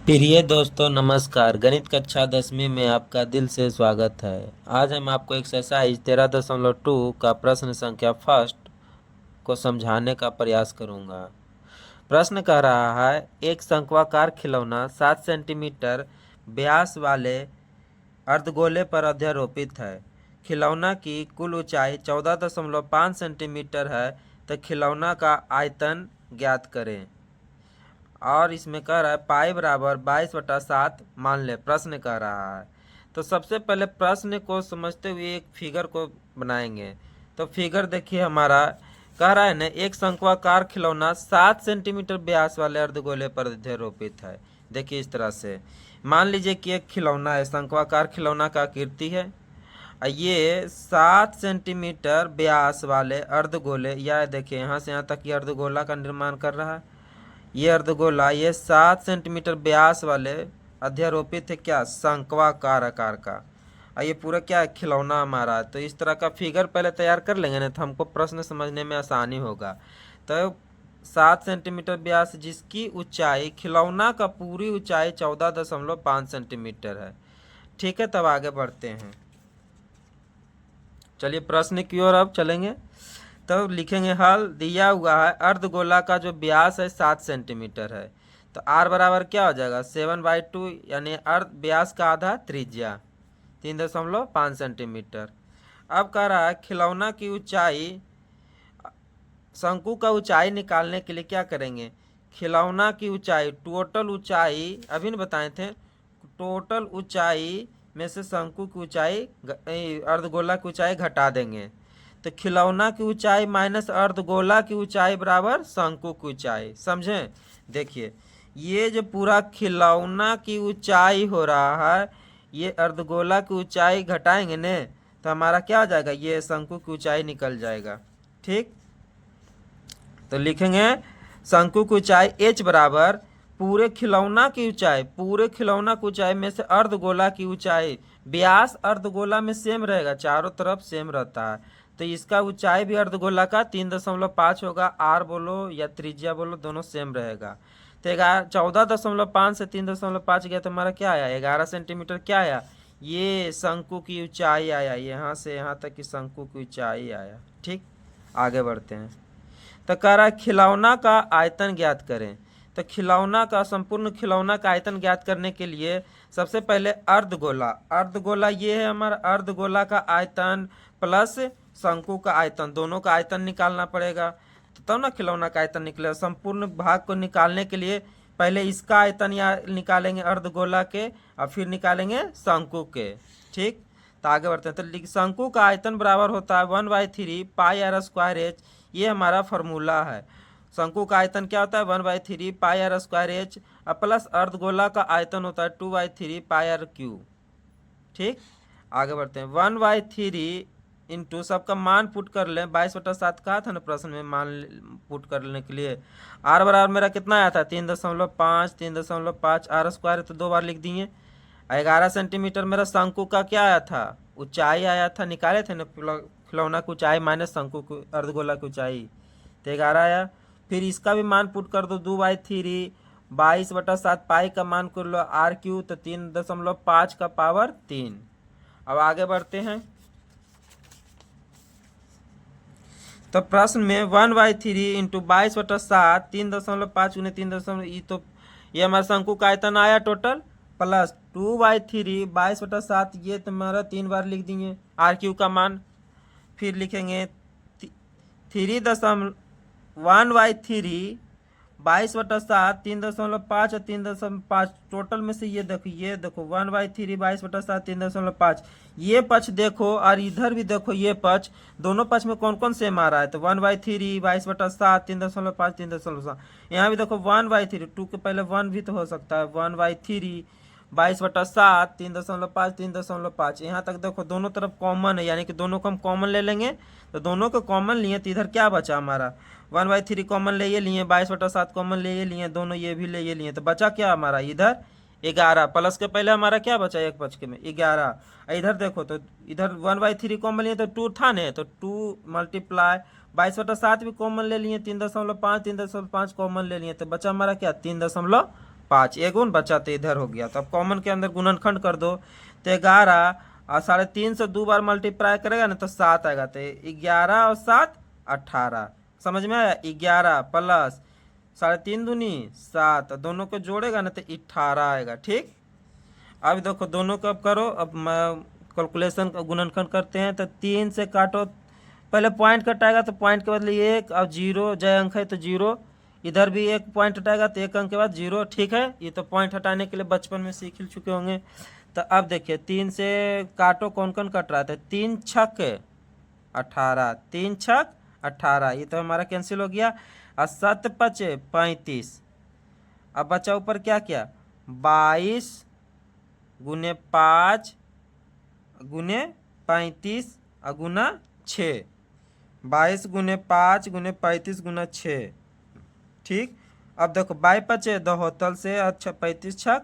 प्रिय दोस्तों नमस्कार। गणित कक्षा 10वीं में आपका दिल से स्वागत है। आज हम आपको एक्सरसाइज 13.2 का प्रश्न संख्या फर्स्ट को समझाने का प्रयास करूंगा। प्रश्न कह रहा है, एक शंक्वाकार खिलौना 7 सेंटीमीटर व्यास वाले अर्धगोले पर अध्यारोपित है। खिलौना की कुल ऊंचाई 14.5 सेंटीमीटर है, तो खिलौना का आयतन ज्ञात करें। और इसमें कह रहा है पाई बराबर 22/7 मान ले। प्रश्न कह रहा है तो सबसे पहले प्रश्न को समझते हुए एक फिगर को बनाएंगे। तो फिगर देखिए, हमारा कह रहा है ना, एक शंक्वाकार खिलौना 7 सेंटीमीटर व्यास वाले अर्धगोले पर अध्यारोपित है। देखिए इस तरह से मान लीजिए कि एक खिलौना है, शंक्वाकार खिलौना का आकृति है। ये 7 सेंटीमीटर व्यास वाले अर्धगोले, या देखिए यहाँ से यहाँ तक ये अर्धगोला का निर्माण कर रहा है। ये अर्धगोला ये 7 सेंटीमीटर व्यास वाले अध्यारोपित है क्या, शंक्वाकार आकार का। और ये पूरा क्या है, खिलौना हमारा है। तो इस तरह का फिगर पहले तैयार कर लेंगे ना, तो हमको प्रश्न समझने में आसानी होगा। तो 7 सेंटीमीटर व्यास जिसकी ऊंचाई, खिलौना का पूरी ऊंचाई 14.5 सेंटीमीटर है। ठीक है, तब आगे बढ़ते हैं। चलिए प्रश्न की ओर अब चलेंगे। तो लिखेंगे हल। दिया हुआ है अर्धगोला का जो व्यास है 7 सेंटीमीटर है, तो आर बराबर क्या हो जाएगा 7/2, यानी अर्ध व्यास का आधा त्रिज्या 3.5 सेंटीमीटर। अब कह रहा है खिलौना की ऊंचाई, शंकु का ऊंचाई निकालने के लिए क्या करेंगे। खिलौना की ऊंचाई, टोटल ऊंचाई अभी न बताए थे, टोटल ऊंचाई में से शंकु की ऊंचाई, अर्धगोला की ऊंचाई घटा देंगे। तो खिलौना की ऊंचाई माइनस अर्धगोला की ऊंचाई बराबर शंकु की ऊंचाई। समझें, देखिए ये जो पूरा खिलौना की ऊंचाई हो रहा है, ये अर्धगोला की ऊंचाई घटाएंगे ने, तो हमारा क्या हो जाएगा, ये शंकु की ऊंचाई निकल जाएगा। ठीक, तो लिखेंगे शंकु की ऊंचाई h बराबर पूरे खिलौना की ऊंचाई, पूरे खिलौना की ऊंचाई में से अर्धगोला की ऊंचाई। व्यास अर्धगोला में सेम रहेगा, चारों तरफ सेम रहता है, तो इसका ऊंचाई भी अर्धगोला का 3.5 होगा। आर बोलो या त्रिज्या बोलो, दोनों सेम रहेगा। तो 14.5 से 3.5 गया तो हमारा क्या आया, 11 सेंटीमीटर क्या आया, ये शंकु की ऊंचाई आया। यहाँ से यहाँ तक की शंकु की ऊंचाई आया। ठीक, आगे बढ़ते हैं। तो कह रहा है खिलौना का आयतन ज्ञात करें। तो खिलौना का, संपूर्ण खिलौना का आयतन ज्ञात करने के लिए सबसे पहले अर्धगोला, अर्धगोला ये है हमारा, अर्धगोला का आयतन प्लस शंकु का आयतन, दोनों का आयतन निकालना पड़ेगा, तो तब ना खिलौना का आयतन निकलेगा। संपूर्ण भाग को निकालने के लिए पहले इसका आयतन या निकालेंगे अर्धगोला के, और फिर निकालेंगे शंकु के। ठीक, तो आगे बढ़ते हैं। तो शंकु का आयतन बराबर होता है 1/3 पाई आर स्क्वायर एच। ये हमारा फॉर्मूला है। शंकु का आयतन क्या होता है 1/3 पाई आर स्क्वायर एच, प्लस अर्धगोला का आयतन होता है 2/3 पाई आर क्यू। ठीक, आगे बढ़ते हैं। 1/3 इंटू सबका मान पुट कर लें, 22/7 कहा था ना प्रश्न में मान पुट करने के लिए। आर बराबर मेरा कितना आया था 3.5, 3.5 आर स्क्वायर है तो 2 बार लिख दिए। 11 सेंटीमीटर मेरा शंकु का क्या आया था, ऊंचाई आया था, निकाले थे ना खिलौना की ऊंचाई माइनस शंकु की, अर्धगोला की ऊंचाई, तो 11 आया। फिर इसका भी मान पुट कर दो, 2/3 22/7 पाई का मान कर लो आर क्यू, तो 3.5 का पावर 3। अब आगे बढ़ते हैं। तो प्रश्न में 1/3 इंटू 22/7 3.5 गुने 3, तो ये हमारा शंकु का आयतन आया टोटल, प्लस 2/3 22/7, ये तुम्हारा 3 बार लिख दिए आर क्यू का मान। फिर लिखेंगे 1/3 22/7 3.5 और 3.5, टोटल में से ये देखो 1/3 22/7 3.5, ये पक्ष देखो और इधर भी देखो ये पक्ष, दोनों पक्ष में कौन कौन सेम आ रहा है, तो 1/3 22/7 3.5 3.7। यहाँ भी देखो 1/3, 2 के पहले 1 भी तो हो सकता है, 1/3 22/7 3.5 3.5। यहाँ तक देखो दोनों तरफ कॉमन है, यानी कि दोनों को हम कॉमन ले लेंगे। तो दोनों को कॉमन लिए तो इधर क्या बचा हमारा 1/3 कॉमन ले ये लिए, 22/7 कॉमन ले ये लिए, दोनों ये भी ले ये लिए, तो बचा क्या हमारा इधर 11, प्लस के पहले हमारा क्या बचा एक पक्ष के में 11। इधर देखो तो इधर 1/3 कॉमन लिए तो 2 था ने, तो 2 मल्टीप्लाई 22/7 भी कॉमन ले लिए, 3.5 3.5 कॉमन ले लिए, तो बचा हमारा क्या 3.5। 5, ये गुण बचा तो इधर हो गया। तो अब कॉमन के अंदर गुणनखंड कर दो तो 11 और 3.5 से 2 बार मल्टीप्लाई करेगा ना तो 7 आएगा। तो 11 और 7 18, समझ में आया? 11 प्लस 3.5 दूनी 7, दोनों को जोड़ेगा ना तो 18 आएगा। ठीक, अब देखो दोनों को अब करो। अब कैलकुलेशन का गुणनखंड करते हैं तो 3 से काटो, पहले पॉइंट कटाएगा तो पॉइंट के बदले 1 और 0, जय अंक है तो 0, इधर भी 1 पॉइंट हटाएगा तो 1 अंक के बाद 0। ठीक है, ये तो पॉइंट हटाने के लिए बचपन में सीख चुके होंगे। तो अब देखिए 3 से काटो, कौन कौन कट रहा था? 3 छक 18, 3 छक 18, ये तो हमारा कैंसिल हो गया। और 7 5 35, अब बचा ऊपर क्या क्या? 22 गुने 5 गुने 35 और गुना 6, 22 गुने 5 गुने 35 गुना 6। ठीक, अब देखो 22 पचे 2 होतल से, अच्छा 35 छक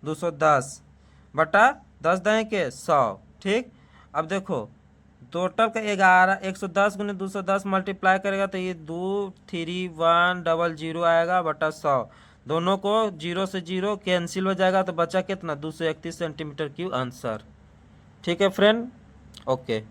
210 बटा 10 दें के 100। ठीक, अब देखो टोटल का 11 110 गुने 210 मल्टीप्लाई करेगा तो ये 23100 आएगा बटा 100। दोनों को 0 से 0 कैंसिल हो जाएगा तो बचा कितना? 231 सेंटीमीटर क्यूब आंसर। ठीक है फ्रेंड, ओके।